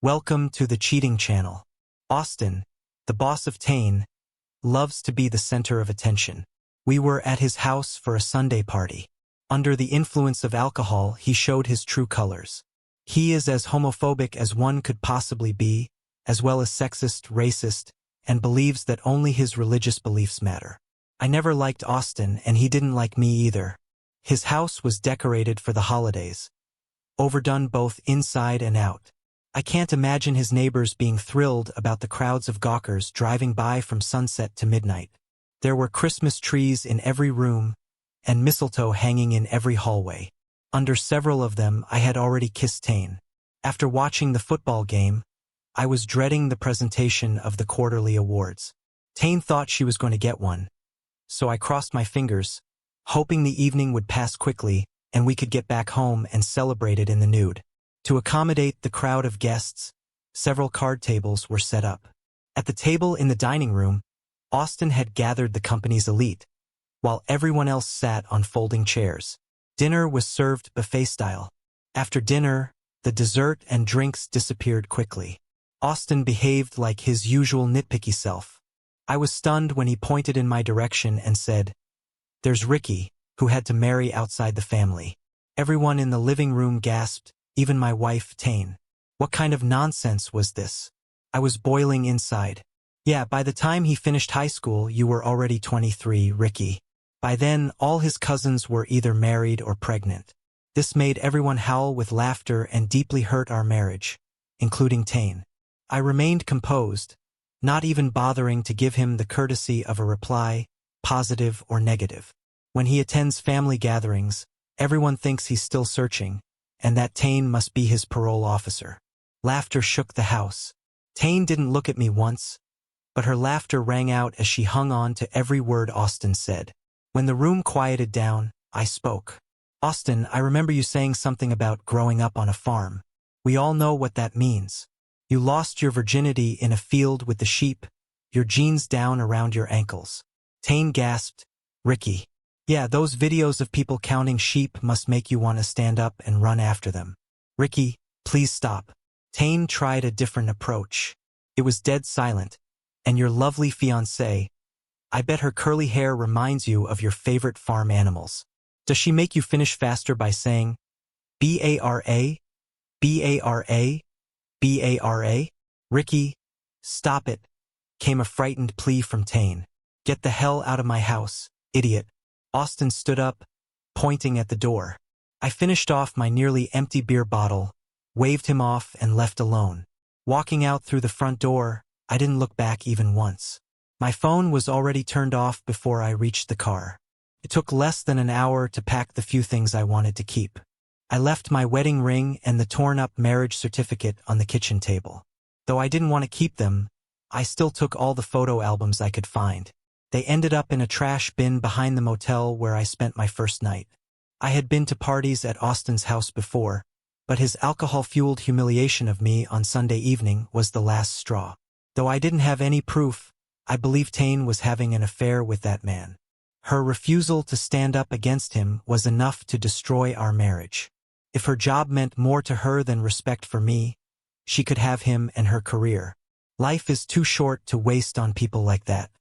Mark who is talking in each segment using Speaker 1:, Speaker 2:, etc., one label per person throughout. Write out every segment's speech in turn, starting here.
Speaker 1: Welcome to the cheating channel. Austin, the boss of Tane, loves to be the center of attention. We were at his house for a Sunday party. Under the influence of alcohol, he showed his true colors. He is as homophobic as one could possibly be, as well as sexist, racist, and believes that only his religious beliefs matter. I never liked Austin, and he didn't like me either. His house was decorated for the holidays, overdone both inside and out. I can't imagine his neighbors being thrilled about the crowds of gawkers driving by from sunset to midnight. There were Christmas trees in every room, and mistletoe hanging in every hallway. Under several of them I had already kissed Tane. After watching the football game, I was dreading the presentation of the quarterly awards. Tane thought she was going to get one, so I crossed my fingers, hoping the evening would pass quickly and we could get back home and celebrate it in the nude. To accommodate the crowd of guests, several card tables were set up. At the table in the dining room, Austin had gathered the company's elite, while everyone else sat on folding chairs. Dinner was served buffet style. After dinner, the dessert and drinks disappeared quickly. Austin behaved like his usual nitpicky self. I was stunned when he pointed in my direction and said, "There's Ricky, who had to marry outside the family." Everyone in the living room gasped, even my wife, Tane. What kind of nonsense was this? I was boiling inside. Yeah, by the time he finished high school, you were already 23, Ricky. By then, all his cousins were either married or pregnant. This made everyone howl with laughter and deeply hurt our marriage, including Tane. I remained composed, not even bothering to give him the courtesy of a reply, positive or negative. When he attends family gatherings, everyone thinks he's still searching, and that Tane must be his parole officer. Laughter shook the house. Tane didn't look at me once, but her laughter rang out as she hung on to every word Austin said. When the room quieted down, I spoke. "Austin, I remember you saying something about growing up on a farm. We all know what that means. You lost your virginity in a field with the sheep, your jeans down around your ankles." Tane gasped, "Ricky. Yeah, those videos of people counting sheep must make you want to stand up and run after them. Ricky, please stop." Tane tried a different approach. It was dead silent. "And your lovely fiancée, I bet her curly hair reminds you of your favorite farm animals. Does she make you finish faster by saying, B-A-R-A, B-A-R-A, B-A-R-A? Ricky, stop it," came a frightened plea from Tane. "Get the hell out of my house, idiot." Austin stood up, pointing at the door. I finished off my nearly empty beer bottle, waved him off, and left alone. Walking out through the front door, I didn't look back even once. My phone was already turned off before I reached the car. It took less than an hour to pack the few things I wanted to keep. I left my wedding ring and the torn-up marriage certificate on the kitchen table. Though I didn't want to keep them, I still took all the photo albums I could find. They ended up in a trash bin behind the motel where I spent my first night. I had been to parties at Austin's house before, but his alcohol-fueled humiliation of me on Sunday evening was the last straw. Though I didn't have any proof, I believed Tane was having an affair with that man. Her refusal to stand up against him was enough to destroy our marriage. If her job meant more to her than respect for me, she could have him and her career. Life is too short to waste on people like that.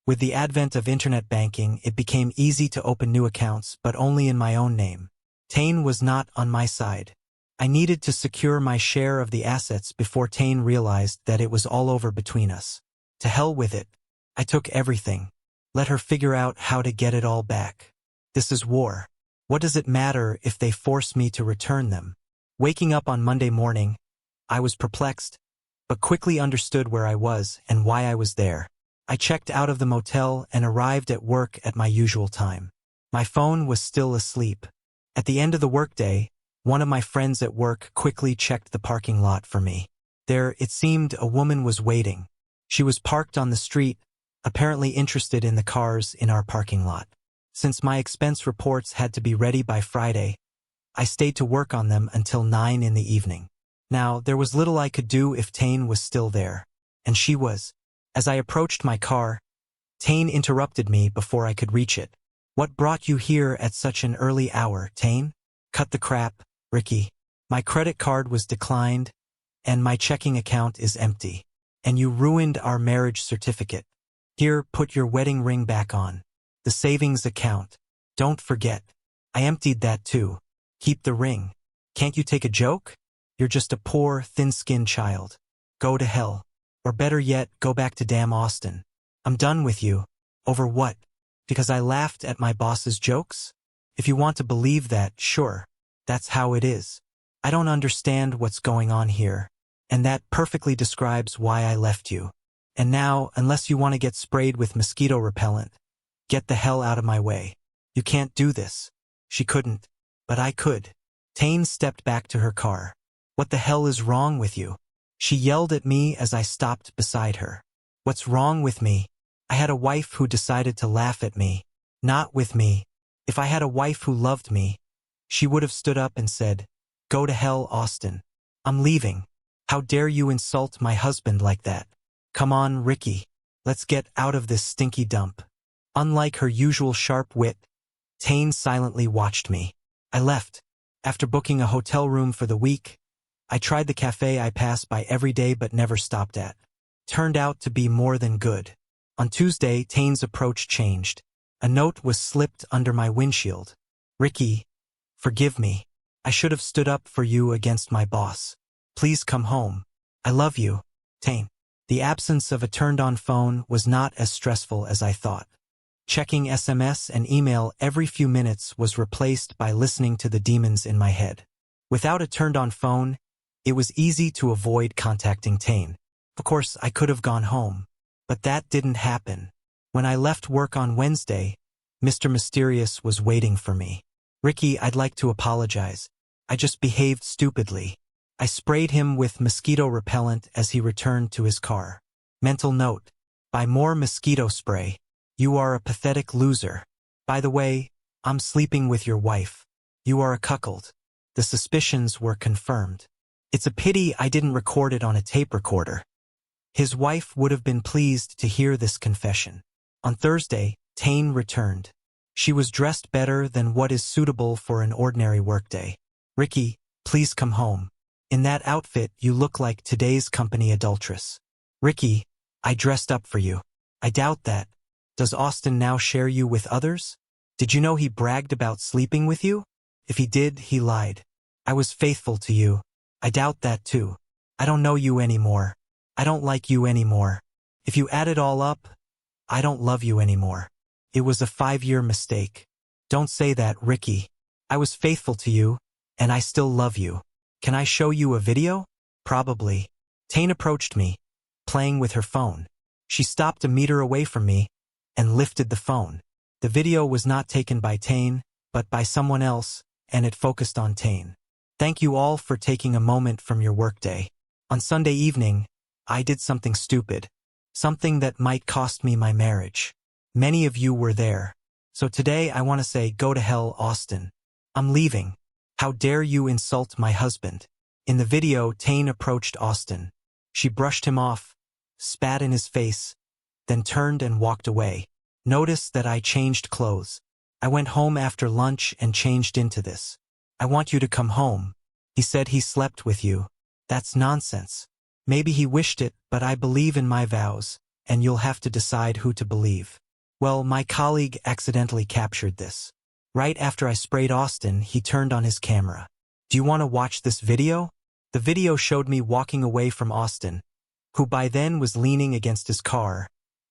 Speaker 1: With the advent of internet banking, it became easy to open new accounts, but only in my own name. Tane was not on my side. I needed to secure my share of the assets before Tane realized that it was all over between us. To hell with it. I took everything. Let her figure out how to get it all back. This is war. What does it matter if they force me to return them? Waking up on Monday morning, I was perplexed, but quickly understood where I was and why I was there. I checked out of the motel and arrived at work at my usual time. My phone was still asleep. At the end of the workday, one of my friends at work quickly checked the parking lot for me. There, it seemed, a woman was waiting. She was parked on the street, apparently interested in the cars in our parking lot. Since my expense reports had to be ready by Friday, I stayed to work on them until 9 in the evening. Now, there was little I could do if Tane was still there, and she was. As I approached my car, Tane interrupted me before I could reach it. "What brought you here at such an early hour, Tane?" "Cut the crap, Ricky. My credit card was declined, and my checking account is empty. And you ruined our marriage certificate. Here, put your wedding ring back on. The savings account. Don't forget. I emptied that too. Keep the ring. Can't you take a joke? You're just a poor, thin-skinned child. Go to hell. Or better yet, go back to damn Austin. I'm done with you. Over what? Because I laughed at my boss's jokes? If you want to believe that, sure. That's how it is. I don't understand what's going on here. And that perfectly describes why I left you. And now, unless you want to get sprayed with mosquito repellent, get the hell out of my way. You can't do this. She couldn't. But I could. Tane stepped back to her car. What the hell is wrong with you? She yelled at me as I stopped beside her. What's wrong with me? I had a wife who decided to laugh at me. Not with me. If I had a wife who loved me, she would have stood up and said, "Go to hell, Austin. I'm leaving. How dare you insult my husband like that? Come on, Ricky. Let's get out of this stinky dump." Unlike her usual sharp wit, Tane silently watched me. I left. After booking a hotel room for the week, I tried the cafe I pass by every day but never stopped at. Turned out to be more than good. On Tuesday, Tane's approach changed. A note was slipped under my windshield. "Ricky, forgive me. I should have stood up for you against my boss. Please come home. I love you, Tane." The absence of a turned-on phone was not as stressful as I thought. Checking SMS and email every few minutes was replaced by listening to the demons in my head. Without a turned-on phone, it was easy to avoid contacting Tane. Of course, I could have gone home. But that didn't happen. When I left work on Wednesday, Mr. Mysterious was waiting for me. "Ricky, I'd like to apologize. I just behaved stupidly." I sprayed him with mosquito repellent as he returned to his car. Mental note: buy more mosquito spray. You are a pathetic loser. By the way, I'm sleeping with your wife. You are a cuckold. The suspicions were confirmed. It's a pity I didn't record it on a tape recorder. His wife would have been pleased to hear this confession. On Thursday, Tane returned. She was dressed better than what is suitable for an ordinary workday. "Ricky, please come home. In that outfit, you look like today's company adulteress." "Ricky, I dressed up for you." "I doubt that. Does Austin now share you with others? Did you know he bragged about sleeping with you? If he did, he lied. I was faithful to you. I doubt that too. I don't know you anymore. I don't like you anymore. If you add it all up, I don't love you anymore. It was a 5-year mistake. Don't say that, Ricky. I was faithful to you, and I still love you. Can I show you a video?" "Probably." Tane approached me, playing with her phone. She stopped a meter away from me and lifted the phone. The video was not taken by Tane, but by someone else, and it focused on Tane. "Thank you all for taking a moment from your workday. On Sunday evening, I did something stupid. Something that might cost me my marriage. Many of you were there. So today I want to say, go to hell, Austin. I'm leaving. How dare you insult my husband?" In the video, Tane approached Austin. She brushed him off, spat in his face, then turned and walked away. Notice that I changed clothes. I went home after lunch and changed into this. "I want you to come home. He said he slept with you." That's nonsense. Maybe he wished it, but I believe in my vows, and you'll have to decide who to believe. Well, my colleague accidentally captured this. Right after I sprayed Austin, he turned on his camera. "Do you want to watch this video?" The video showed me walking away from Austin, who by then was leaning against his car,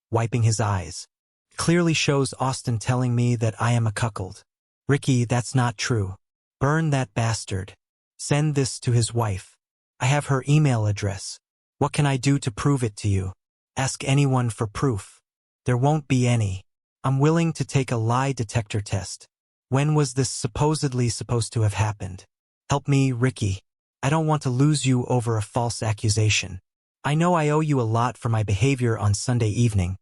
Speaker 1: wiping his eyes. It clearly shows Austin telling me that I am a cuckold. "Ricky, that's not true. Burn that bastard. Send this to his wife. I have her email address. What can I do to prove it to you? Ask anyone for proof. There won't be any. I'm willing to take a lie detector test. When was this supposedly supposed to have happened? Help me, Ricky. I don't want to lose you over a false accusation. I know I owe you a lot for my behavior on Sunday evening,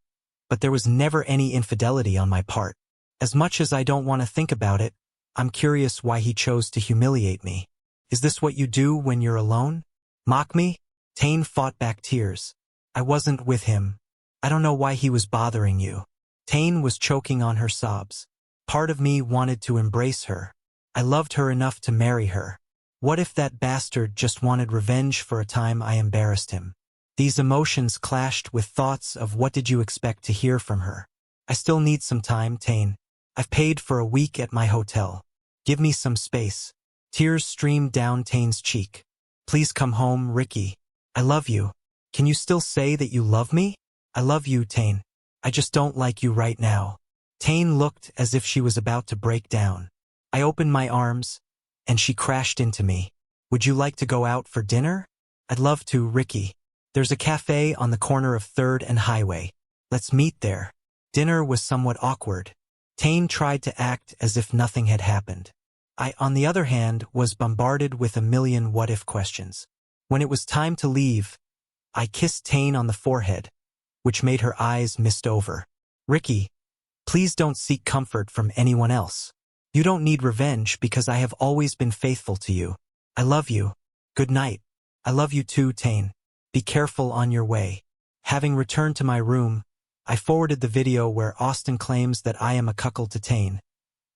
Speaker 1: but there was never any infidelity on my part. As much as I don't want to think about it, I'm curious why he chose to humiliate me. Is this what you do when you're alone? Mock me?" Tane fought back tears. "I wasn't with him. I don't know why he was bothering you." Tane was choking on her sobs. Part of me wanted to embrace her. I loved her enough to marry her. What if that bastard just wanted revenge for a time I embarrassed him? These emotions clashed with thoughts of what did you expect to hear from her. I still need some time, Tane. I've paid for a week at my hotel. Give me some space. Tears streamed down Tane's cheek. Please come home, Ricky. I love you. Can you still say that you love me? I love you, Tane. I just don't like you right now. Tane looked as if she was about to break down. I opened my arms, and she crashed into me. Would you like to go out for dinner? I'd love to, Ricky. There's a cafe on the corner of 3rd and Highway. Let's meet there. Dinner was somewhat awkward. Tane tried to act as if nothing had happened. I, on the other hand, was bombarded with a million what-if questions. When it was time to leave, I kissed Tane on the forehead, which made her eyes mist over. Ricky, please don't seek comfort from anyone else. You don't need revenge because I have always been faithful to you. I love you. Good night. I love you too, Tane. Be careful on your way. Having returned to my room, I forwarded the video where Austin claims that I am a cuckold to Tane,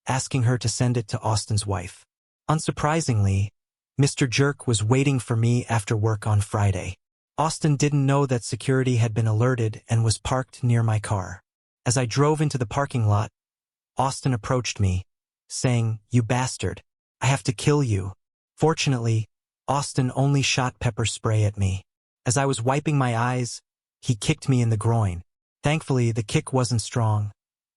Speaker 1: asking her to send it to Austin's wife. Unsurprisingly, Mr. Jerk was waiting for me after work on Friday. Austin didn't know that security had been alerted and was parked near my car. As I drove into the parking lot, Austin approached me, saying, "You bastard, I have to kill you." Fortunately, Austin only shot pepper spray at me. As I was wiping my eyes, he kicked me in the groin. Thankfully, the kick wasn't strong,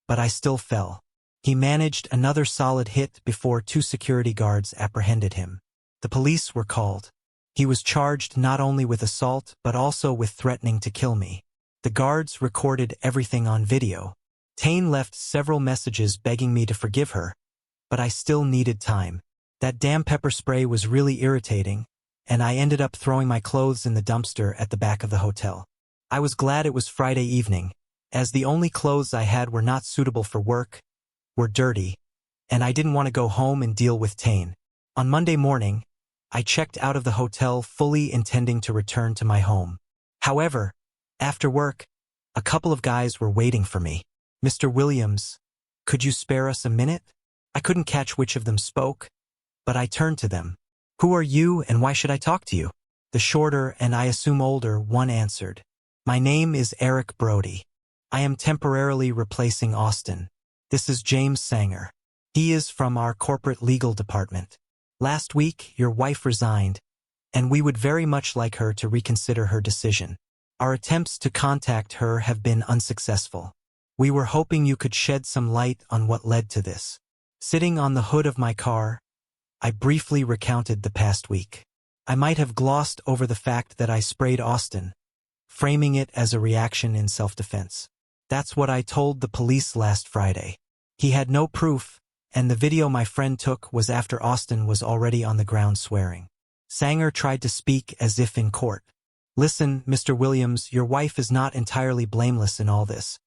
Speaker 1: but I still fell. He managed another solid hit before 2 security guards apprehended him. The police were called. He was charged not only with assault but also with threatening to kill me. The guards recorded everything on video. Tane left several messages begging me to forgive her, but I still needed time. That damn pepper spray was really irritating, and I ended up throwing my clothes in the dumpster at the back of the hotel. I was glad it was Friday evening, as the only clothes I had were not suitable for work, were dirty, and I didn't want to go home and deal with Tane. On Monday morning, I checked out of the hotel fully intending to return to my home. However, after work, a couple of guys were waiting for me. "Mr. Williams, could you spare us a minute?" I couldn't catch which of them spoke, but I turned to them. "Who are you and why should I talk to you?" The shorter and I assume older one answered. "My name is Eric Brody. I am temporarily replacing Austin. This is James Sanger. He is from our corporate legal department. Last week, your wife resigned, and we would very much like her to reconsider her decision. Our attempts to contact her have been unsuccessful. We were hoping you could shed some light on what led to this." Sitting on the hood of my car, I briefly recounted the past week. I might have glossed over the fact that I sprayed Austin, framing it as a reaction in self-defense. That's what I told the police last Friday. He had no proof, and the video my friend took was after Austin was already on the ground swearing. Sanger tried to speak as if in court. "Listen, Mr. Williams, your wife is not entirely blameless in all this.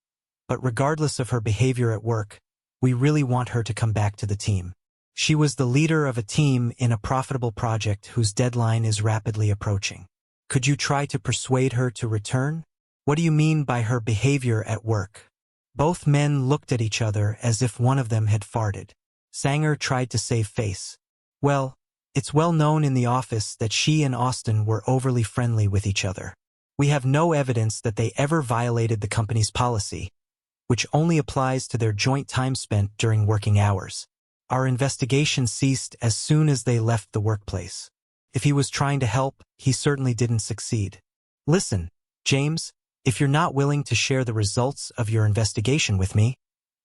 Speaker 1: But regardless of her behavior at work, we really want her to come back to the team. She was the leader of a team in a profitable project whose deadline is rapidly approaching. Could you try to persuade her to return?" "What do you mean by her behavior at work?" Both men looked at each other as if one of them had farted. Sanger tried to save face. "Well, it's well known in the office that she and Austin were overly friendly with each other. We have no evidence that they ever violated the company's policy, which only applies to their joint time spent during working hours. Our investigation ceased as soon as they left the workplace. If he was trying to help, he certainly didn't succeed. Listen, James, if you're not willing to share the results of your investigation with me,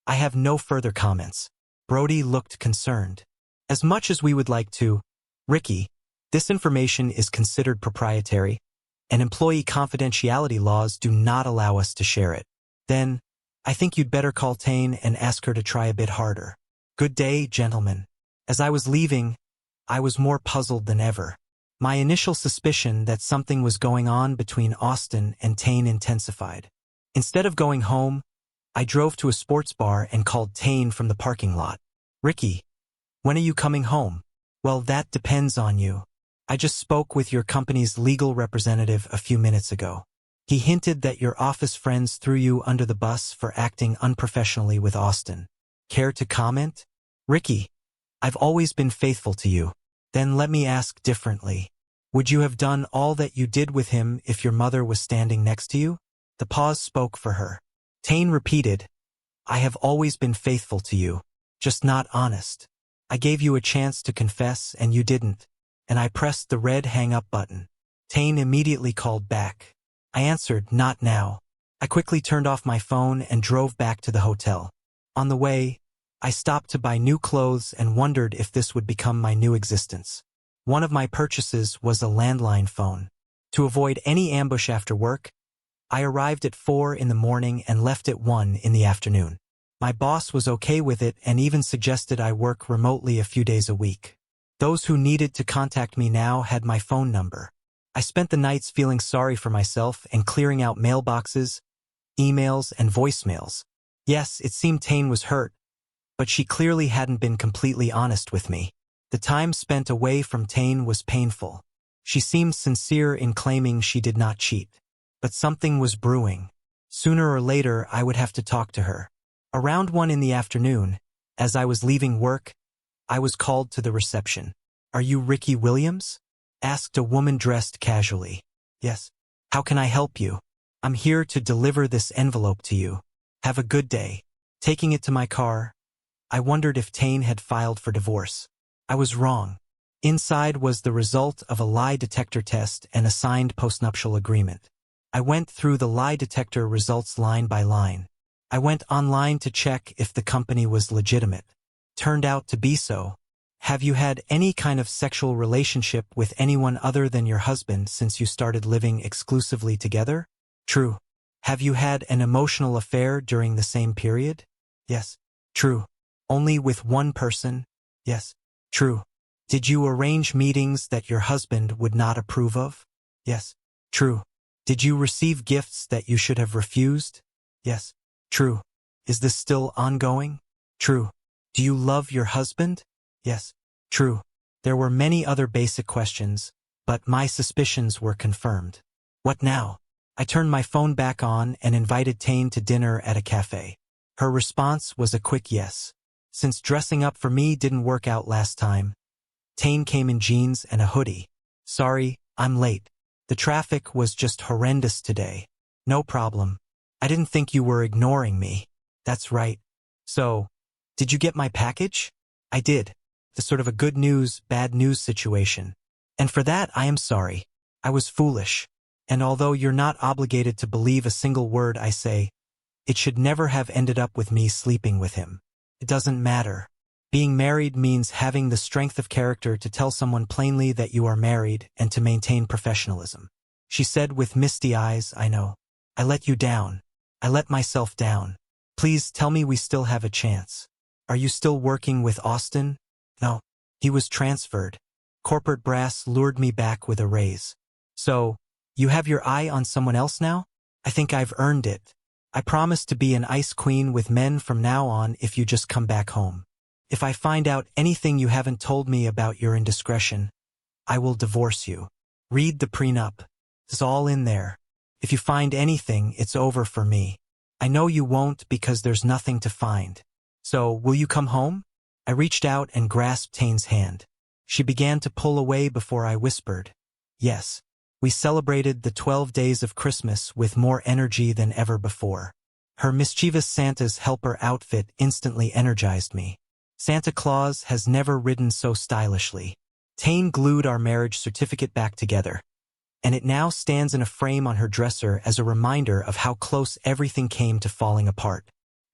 Speaker 1: I have no further comments." Brody looked concerned. "As much as we would like to, Ricky, this information is considered proprietary, and employee confidentiality laws do not allow us to share it. Then, I think you'd better call Tane and ask her to try a bit harder. Good day, gentlemen." As I was leaving, I was more puzzled than ever. My initial suspicion that something was going on between Austin and Tane intensified. Instead of going home, I drove to a sports bar and called Tane from the parking lot. "Ricky, when are you coming home?" "Well, that depends on you. I just spoke with your company's legal representative a few minutes ago. He hinted that your office friends threw you under the bus for acting unprofessionally with Austin. Care to comment?" "Ricky, I've always been faithful to you. Then let me ask differently. Would you have done all that you did with him if your mother was standing next to you? The pause spoke for her. Tane repeated, I have always been faithful to you, just not honest. I gave you a chance to confess and you didn't, and I pressed the red hang-up button. Tane immediately called back. I answered, not now. I quickly turned off my phone and drove back to the hotel. On the way, I stopped to buy new clothes and wondered if this would become my new existence. One of my purchases was a landline phone. To avoid any ambush after work, I arrived at 4 in the morning and left at 1 in the afternoon. My boss was okay with it and even suggested I work remotely a few days a week. Those who needed to contact me now had my phone number. I spent the nights feeling sorry for myself and clearing out mailboxes, emails, and voicemails. Yes, it seemed Tane was hurt, but she clearly hadn't been completely honest with me. The time spent away from Tane was painful. She seemed sincere in claiming she did not cheat. But something was brewing. Sooner or later, I would have to talk to her. Around 1 in the afternoon, as I was leaving work, I was called to the reception. Are you Ricky Williams? Asked a woman dressed casually. Yes. How can I help you? I'm here to deliver this envelope to you. Have a good day. Taking it to my car, I wondered if Tane had filed for divorce. I was wrong. Inside was the result of a lie detector test and a signed postnuptial agreement. I went through the lie detector results line by line. I went online to check if the company was legitimate. Turned out to be so. Have you had any kind of sexual relationship with anyone other than your husband since you started living exclusively together? True. Have you had an emotional affair during the same period? Yes. True. Only with one person? Yes. True. Did you arrange meetings that your husband would not approve of? Yes. True. Did you receive gifts that you should have refused? Yes. True. Is this still ongoing? True. Do you love your husband? Yes. True. There were many other basic questions, but my suspicions were confirmed. What now? I turned my phone back on and invited Tane to dinner at a cafe. Her response was a quick yes. Since dressing up for me didn't work out last time, Tane came in jeans and a hoodie. Sorry, I'm late. The traffic was just horrendous today. No problem. I didn't think you were ignoring me. That's right. So, did you get my package? I did. The sort of a good news, bad news situation. And for that, I am sorry. I was foolish. And although you're not obligated to believe a single word I say, it should never have ended up with me sleeping with him. It doesn't matter. Being married means having the strength of character to tell someone plainly that you are married and to maintain professionalism. She said with misty eyes, I know. I let you down. I let myself down. Please tell me we still have a chance. Are you still working with Austin? No. He was transferred. Corporate brass lured me back with a raise. So, you have your eye on someone else now? I think I've earned it. I promise to be an ice queen with men from now on if you just come back home. If I find out anything you haven't told me about your indiscretion, I will divorce you. Read the prenup. It's all in there. If you find anything, it's over for me. I know you won't because there's nothing to find. So, will you come home? I reached out and grasped Tane's hand. She began to pull away before I whispered, yes. We celebrated the 12 days of Christmas with more energy than ever before. Her mischievous Santa's helper outfit instantly energized me. Santa Claus has never ridden so stylishly. Tane glued our marriage certificate back together, and it now stands in a frame on her dresser as a reminder of how close everything came to falling apart.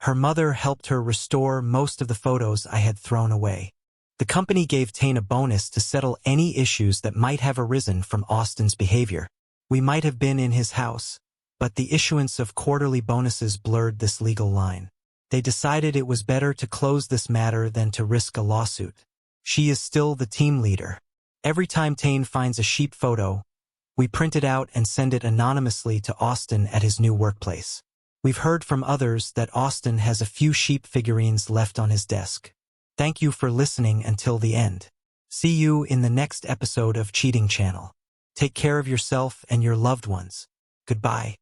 Speaker 1: Her mother helped her restore most of the photos I had thrown away. The company gave Tane a bonus to settle any issues that might have arisen from Austin's behavior. We might have been in his house, but the issuance of quarterly bonuses blurred this legal line. They decided it was better to close this matter than to risk a lawsuit. She is still the team leader. Every time Tane finds a sheep photo, we print it out and send it anonymously to Austin at his new workplace. We've heard from others that Austin has a few sheep figurines left on his desk. Thank you for listening until the end. See you in the next episode of Cheating Channel. Take care of yourself and your loved ones. Goodbye.